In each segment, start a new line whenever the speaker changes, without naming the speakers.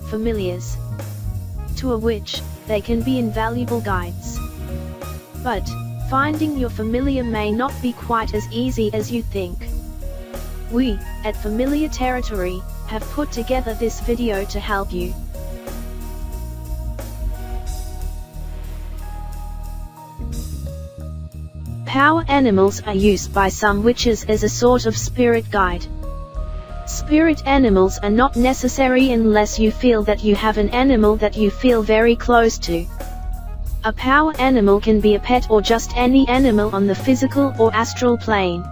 familiars. To a witch, they can be invaluable guides. But finding your familiar may not be quite as easy as you think. We, at Familiar Territory, have put together this video to help you. Power animals are used by some witches as a sort of spirit guide. Spirit animals are not necessary unless you feel that you have an animal that you feel very close to. A power animal can be a pet or just any animal on the physical or astral plane.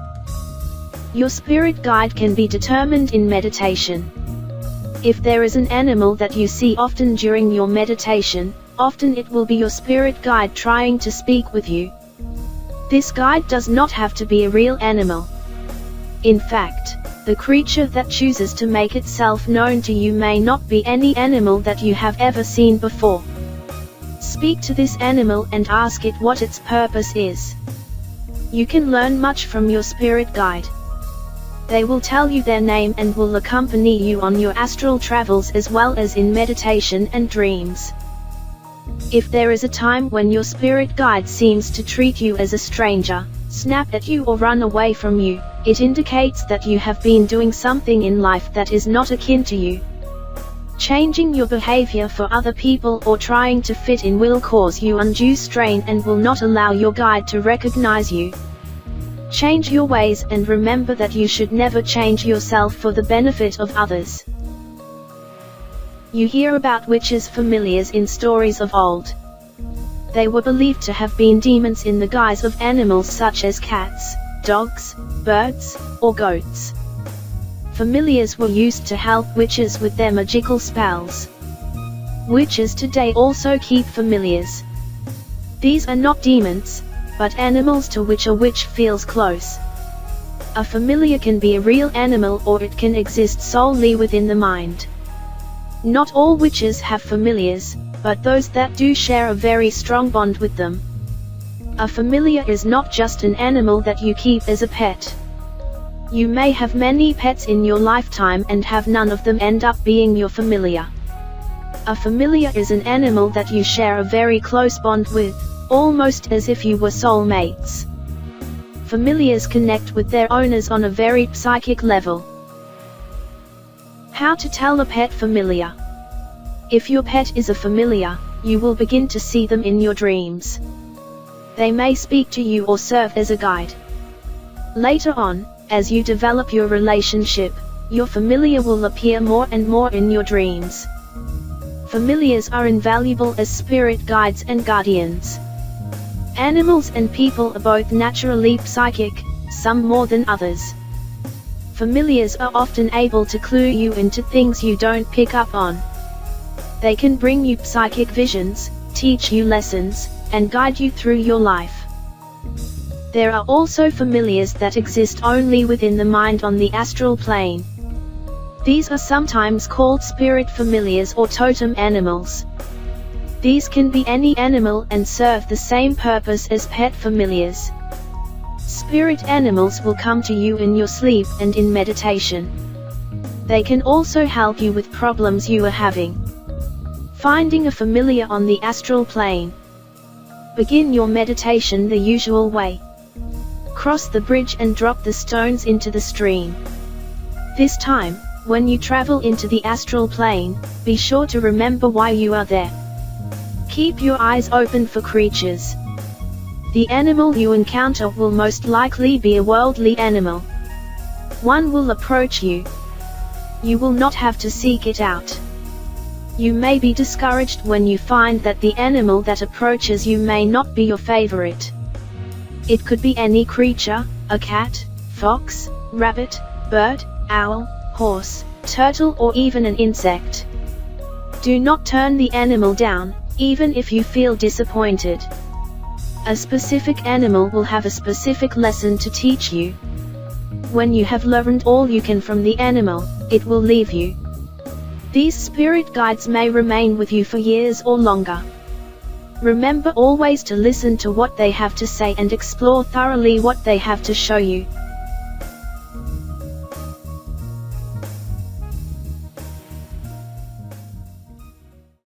Your spirit guide can be determined in meditation. If there is an animal that you see often during your meditation, often it will be your spirit guide trying to speak with you. This guide does not have to be a real animal. In fact, the creature that chooses to make itself known to you may not be any animal that you have ever seen before. Speak to this animal and ask it what its purpose is. You can learn much from your spirit guide. They will tell you their name and will accompany you on your astral travels as well as in meditation and dreams. If there is a time when your spirit guide seems to treat you as a stranger, snap at you or run away from you, it indicates that you have been doing something in life that is not akin to you. Changing your behavior for other people or trying to fit in will cause you undue strain and will not allow your guide to recognize you. Change your ways and remember that you should never change yourself for the benefit of others. You hear about witches' familiars in stories of old. They were believed to have been demons in the guise of animals such as cats, dogs, birds, or goats. Familiars were used to help witches with their magical spells. Witches today also keep familiars. These are not demons, but animals to which a witch feels close. A familiar can be a real animal or it can exist solely within the mind. Not all witches have familiars, but those that do share a very strong bond with them. A familiar is not just an animal that you keep as a pet. You may have many pets in your lifetime and have none of them end up being your familiar. A familiar is an animal that you share a very close bond with, almost as if you were soulmates. Familiars connect with their owners on a very psychic level. How to tell a pet familiar. If your pet is a familiar, you will begin to see them in your dreams. They may speak to you or serve as a guide. Later on, as you develop your relationship, your familiar will appear more and more in your dreams. Familiars are invaluable as spirit guides and guardians. Animals and people are both naturally psychic, some more than others. Familiars are often able to clue you into things you don't pick up on. They can bring you psychic visions, teach you lessons, and guide you through your life. There are also familiars that exist only within the mind on the astral plane. These are sometimes called spirit familiars or totem animals. These can be any animal and serve the same purpose as pet familiars. Spirit animals will come to you in your sleep and in meditation. They can also help you with problems you are having. Finding a familiar on the astral plane. Begin your meditation the usual way. Cross the bridge and drop the stones into the stream. This time, when you travel into the astral plane, be sure to remember why you are there. Keep your eyes open for creatures. The animal you encounter will most likely be a worldly animal. One will approach you. You will not have to seek it out. You may be discouraged when you find that the animal that approaches you may not be your favorite. It could be any creature, a cat, fox, rabbit, bird, owl, horse, turtle or even an insect. Do not turn the animal down, even if you feel disappointed. A specific animal will have a specific lesson to teach you. When you have learned all you can from the animal, it will leave you. These spirit guides may remain with you for years or longer. Remember always to listen to what they have to say and explore thoroughly what they have to show you.